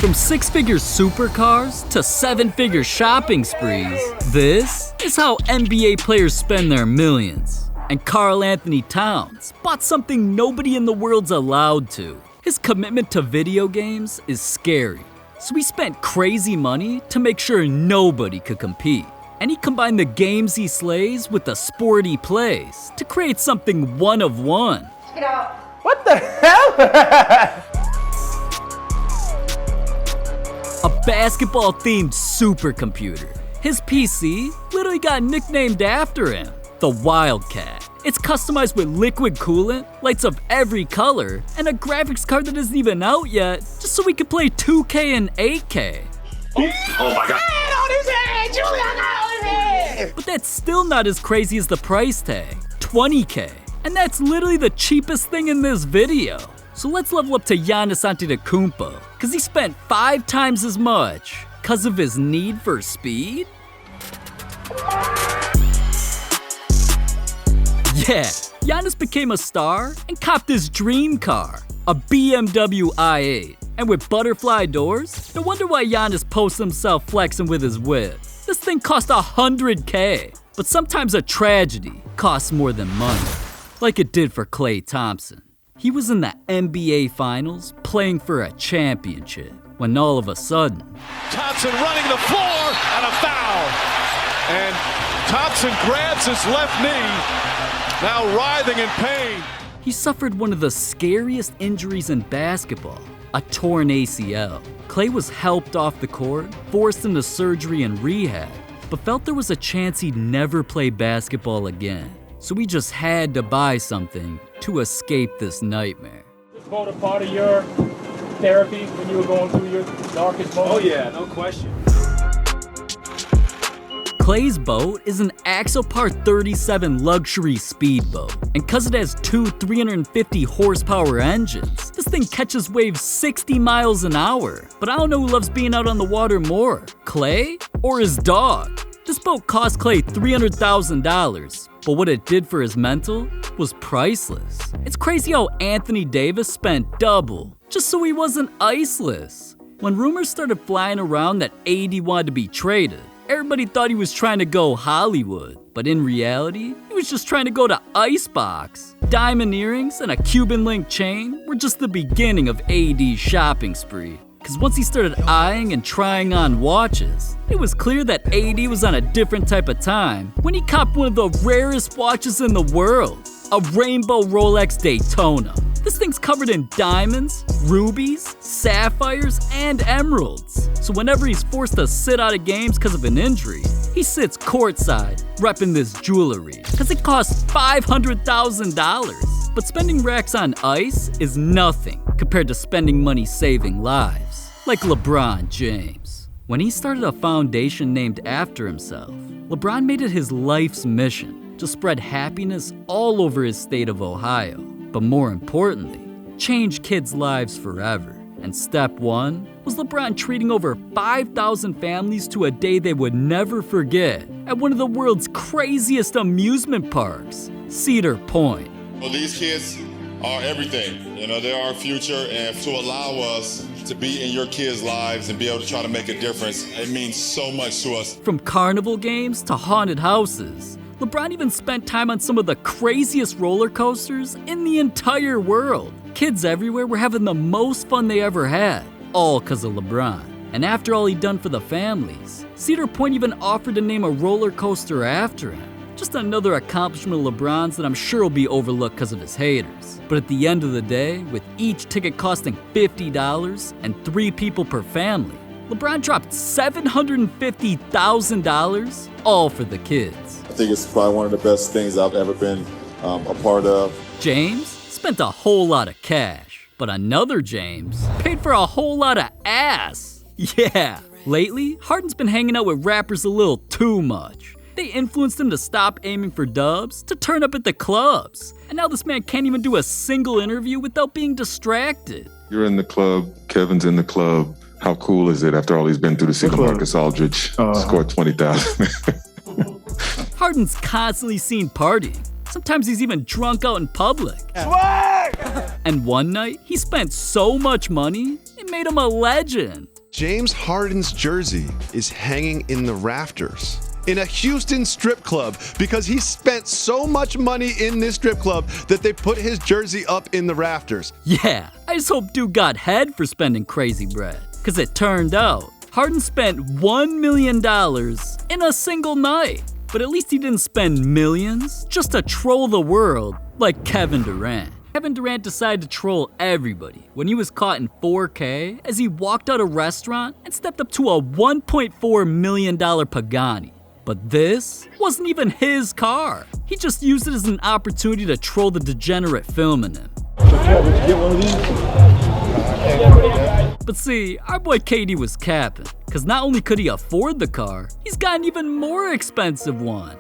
From six-figure supercars to seven-figure shopping sprees, this is how NBA players spend their millions. And Karl Anthony Towns bought something nobody in the world's allowed to. His commitment to video games is scary, so he spent crazy money to make sure nobody could compete. And he combined the games he slays with the sport he plays to create something one of one. Check it out. What the hell? A basketball-themed supercomputer. His PC literally got nicknamed after him, the Wildcat. It's customized with liquid coolant, lights of every color, and a graphics card that isn't even out yet, just so we can play 2K and 8K. Oh my God. On his head, Julian, on his head. But that's still not as crazy as the price tag, $20K. And that's literally the cheapest thing in this video. So let's level up to Giannis Antetokounmpo, cause he spent 5 times as much, cause of his need for speed? Yeah, Giannis became a star and copped his dream car, a BMW i8. And with butterfly doors, no wonder why Giannis posts himself flexing with his whip. This thing cost $100K, but sometimes a tragedy costs more than money, like it did for Klay Thompson. He was in the NBA Finals playing for a championship when all of a sudden, Thompson running the floor and a foul. And Thompson grabs his left knee, now writhing in pain. he suffered one of the scariest injuries in basketball, a torn ACL. Klay was helped off the court, forced into surgery and rehab, but felt there was a chance he'd never play basketball again. So he just had to buy something to escape this nightmare. Was boat a part of your therapy when you were going through your darkest moments? Oh yeah, no question. Klay's boat is an Axopar 37 luxury speedboat, and cause it has two 350 horsepower engines, this thing catches waves 60 miles an hour. But I don't know who loves being out on the water more, Klay or his dog? This boat cost Klay $300,000, but what it did for his mental was priceless. It's crazy how Anthony Davis spent double just so he wasn't iceless. When rumors started flying around that AD wanted to be traded, everybody thought he was trying to go Hollywood, but in reality, he was just trying to go to Icebox. Diamond earrings and a Cuban link chain were just the beginning of AD's shopping spree. Cause once he started eyeing and trying on watches, it was clear that AD was on a different type of time when he copped one of the rarest watches in the world, a rainbow Rolex Daytona. This thing's covered in diamonds, rubies, sapphires, and emeralds. So whenever he's forced to sit out of games because of an injury, he sits courtside, repping this jewelry, cause it costs $500,000. But spending racks on ice is nothing compared to spending money saving lives, like LeBron James. When he started a foundation named after himself, LeBron made it his life's mission to spread happiness all over his state of Ohio. But more importantly, change kids' lives forever. And step one was LeBron treating over 5,000 families to a day they would never forget at one of the world's craziest amusement parks, Cedar Point. Well, these kids are everything. You know, they're our future, and to allow us to be in your kids' lives and be able to try to make a difference, it means so much to us. From carnival games to haunted houses, LeBron even spent time on some of the craziest roller coasters in the entire world. Kids everywhere were having the most fun they ever had, all because of LeBron. And after all he'd done for the families, Cedar Point even offered to name a roller coaster after him. Just another accomplishment of LeBron's that I'm sure will be overlooked because of his haters. But at the end of the day, with each ticket costing $50 and 3 people per family, LeBron dropped $750,000, all for the kids. I think it's probably one of the best things I've ever been a part of. James spent a whole lot of cash, but another James paid for a whole lot of ass. Yeah, lately, Harden's been hanging out with rappers a little too much. They influenced him to stop aiming for dubs, to turn up at the clubs. And now this man can't even do a single interview without being distracted. You're in the club, Kevin's in the club. How cool is it after all he's been through to see LaMarcus Aldridge score 20,000? Harden's constantly seen partying. Sometimes he's even drunk out in public. Swag! And one night, he spent so much money, it made him a legend. James Harden's jersey is hanging in the rafters in a Houston strip club because he spent so much money in this strip club that they put his jersey up in the rafters. Yeah, I just hope dude got head for spending crazy bread. Cause it turned out, Harden spent $1 million in a single night. But at least he didn't spend millions just to troll the world like Kevin Durant. Kevin Durant decided to troll everybody when he was caught in 4K as he walked out a restaurant and stepped up to a $1.4 million Pagani. But this wasn't even his car. He just used it as an opportunity to troll the degenerate filming him. But see, our boy KD was capping, cause not only could he afford the car, he's got an even more expensive one.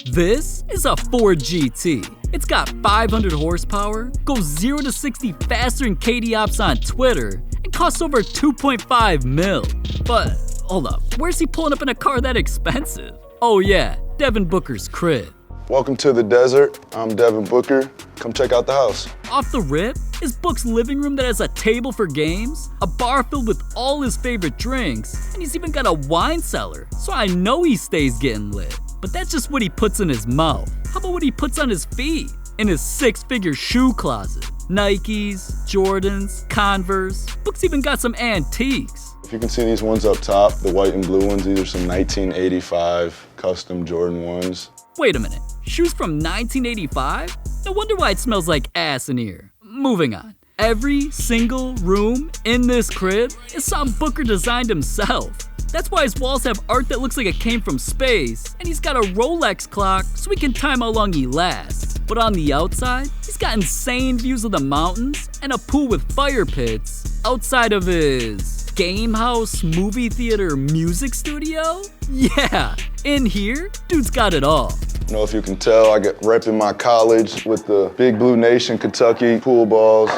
This is a Ford GT. It's got 500 horsepower, goes 0 to 60 faster than KD ops on Twitter, and costs over 2.5 mil. But hold up, where's he pulling up in a car that expensive? Oh yeah, Devin Booker's crib. Welcome to the desert. I'm Devin Booker. Come check out the house. Off the rip is Book's living room that has a table for games, a bar filled with all his favorite drinks, and he's even got a wine cellar, so I know he stays getting lit. But that's just what he puts in his mouth. How about what he puts on his feet? In his 6-figure shoe closet. Nikes, Jordans, Converse. Book's even got some antiques. If you can see these ones up top, the white and blue ones, these are some 1985 custom Jordan ones. Wait a minute, shoes from 1985? No wonder why it smells like ass in here. Moving on. Every single room in this crib is something Booker designed himself. That's why his walls have art that looks like it came from space, and he's got a Rolex clock so he can time how long he lasts. But on the outside, he's got insane views of the mountains and a pool with fire pits outside of his game house, movie theater, music studio? Yeah, in here, dude's got it all. I don't know if you can tell, I get repping my college with the Big Blue Nation Kentucky pool balls.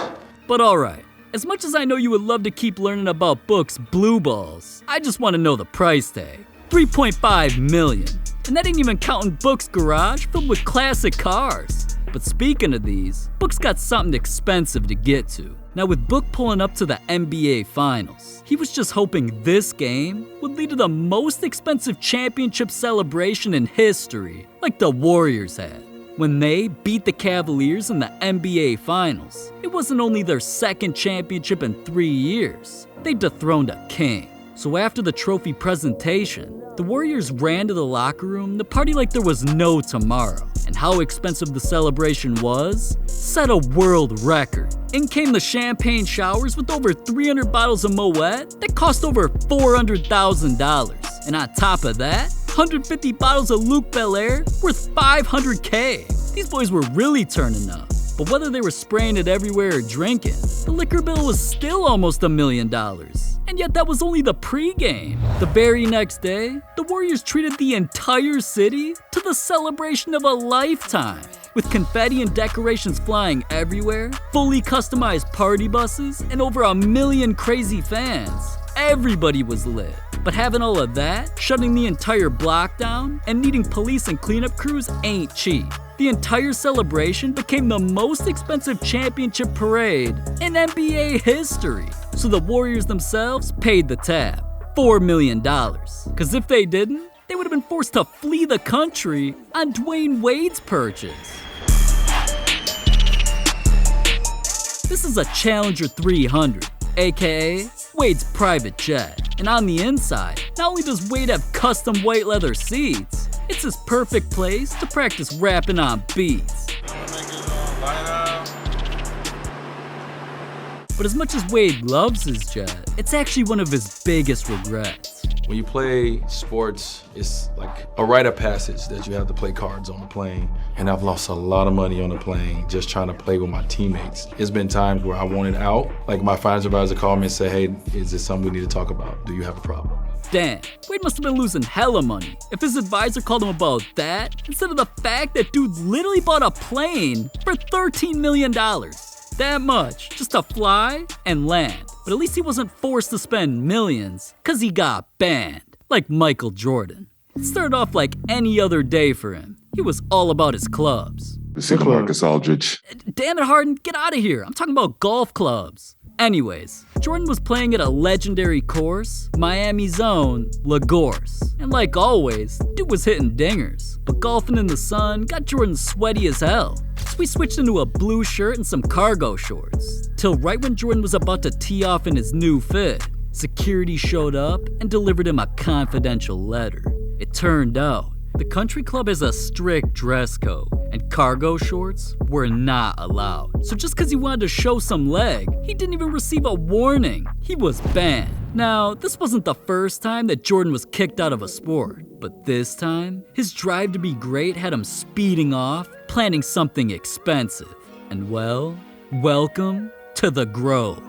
But alright, as much as I know you would love to keep learning about Book's blue balls, I just want to know the price tag. $3.5 million. And that ain't even counting Book's garage filled with classic cars. But speaking of these, Book's got something expensive to get to. Now with Book pulling up to the NBA Finals, he was just hoping this game would lead to the most expensive championship celebration in history, like the Warriors had. When they beat the Cavaliers in the NBA Finals, it wasn't only their second championship in 3 years, they dethroned a king. So after the trophy presentation, the Warriors ran to the locker room to party like there was no tomorrow. And how expensive the celebration was set a world record. In came the champagne showers with over 300 bottles of Moet that cost over $400,000. And on top of that, 150 bottles of Luc Belaire worth $500K. These boys were really turning up. But whether they were spraying it everywhere or drinking, the liquor bill was still almost $1 million. And yet that was only the pregame. The very next day, the Warriors treated the entire city to the celebration of a lifetime. With confetti and decorations flying everywhere, fully customized party buses, and over 1 million crazy fans. Everybody was lit. But having all of that, shutting the entire block down, and needing police and cleanup crews ain't cheap. The entire celebration became the most expensive championship parade in NBA history. So the Warriors themselves paid the tab, $4 million. Cause if they didn't, they would have been forced to flee the country on Dwayne Wade's purchase. This is a Challenger 300, aka Wade's private jet. And on the inside, not only does Wade have custom white leather seats, it's his perfect place to practice rapping on beats. But as much as Wade loves his jet, it's actually one of his biggest regrets. When you play sports, it's like a rite of passage that you have to play cards on the plane. And I've lost a lot of money on the plane just trying to play with my teammates. It's been times where I wanted out. Like my finance advisor called me and said, hey, is this something we need to talk about? Do you have a problem? Damn, Wade must have been losing hella money if his advisor called him about that instead of the fact that dude literally bought a plane for $13 million. That much, just to fly and land. But at least he wasn't forced to spend millions, cause he got banned, like Michael Jordan. It started off like any other day for him. He was all about his clubs. See the Marcus Aldridge. Damn it, Harden, get out of here. I'm talking about golf clubs. Anyways, Jordan was playing at a legendary course, Miami's own Lagorce. And like always, dude was hitting dingers. But golfing in the sun got Jordan sweaty as hell. So we switched into a blue shirt and some cargo shorts. Till right when Jordan was about to tee off in his new fit, security showed up and delivered him a confidential letter. It turned out, the country club has a strict dress code, and cargo shorts were not allowed. So just because he wanted to show some leg, he didn't even receive a warning. He was banned. Now, this wasn't the first time that Jordan was kicked out of a sport, but this time, his drive to be great had him speeding off, planning something expensive. And well, welcome to the Grove.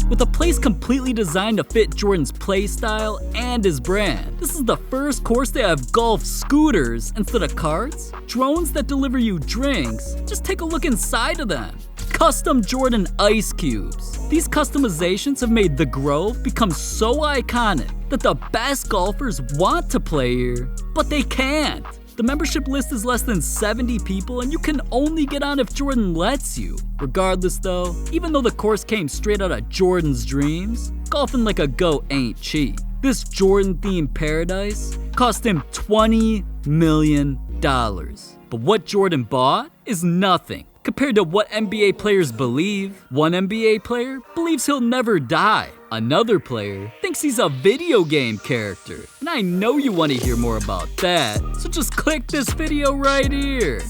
With a place completely designed to fit Jordan's play style and his brand, this is the first course to have golf scooters instead of carts, drones that deliver you drinks. Just take a look inside of them. Custom Jordan ice cubes. These customizations have made the Grove become so iconic that the best golfers want to play here, but they can't. The membership list is less than 70 people and you can only get on if Jordan lets you. Regardless though, even though the course came straight out of Jordan's dreams, golfing like a goat ain't cheap. This Jordan-themed paradise cost him $20 million. But what Jordan bought is nothing compared to what NBA players believe. One NBA player believes he'll never die. Another player thinks he's a video game character. And I know you want to hear more about that, so just click this video right here.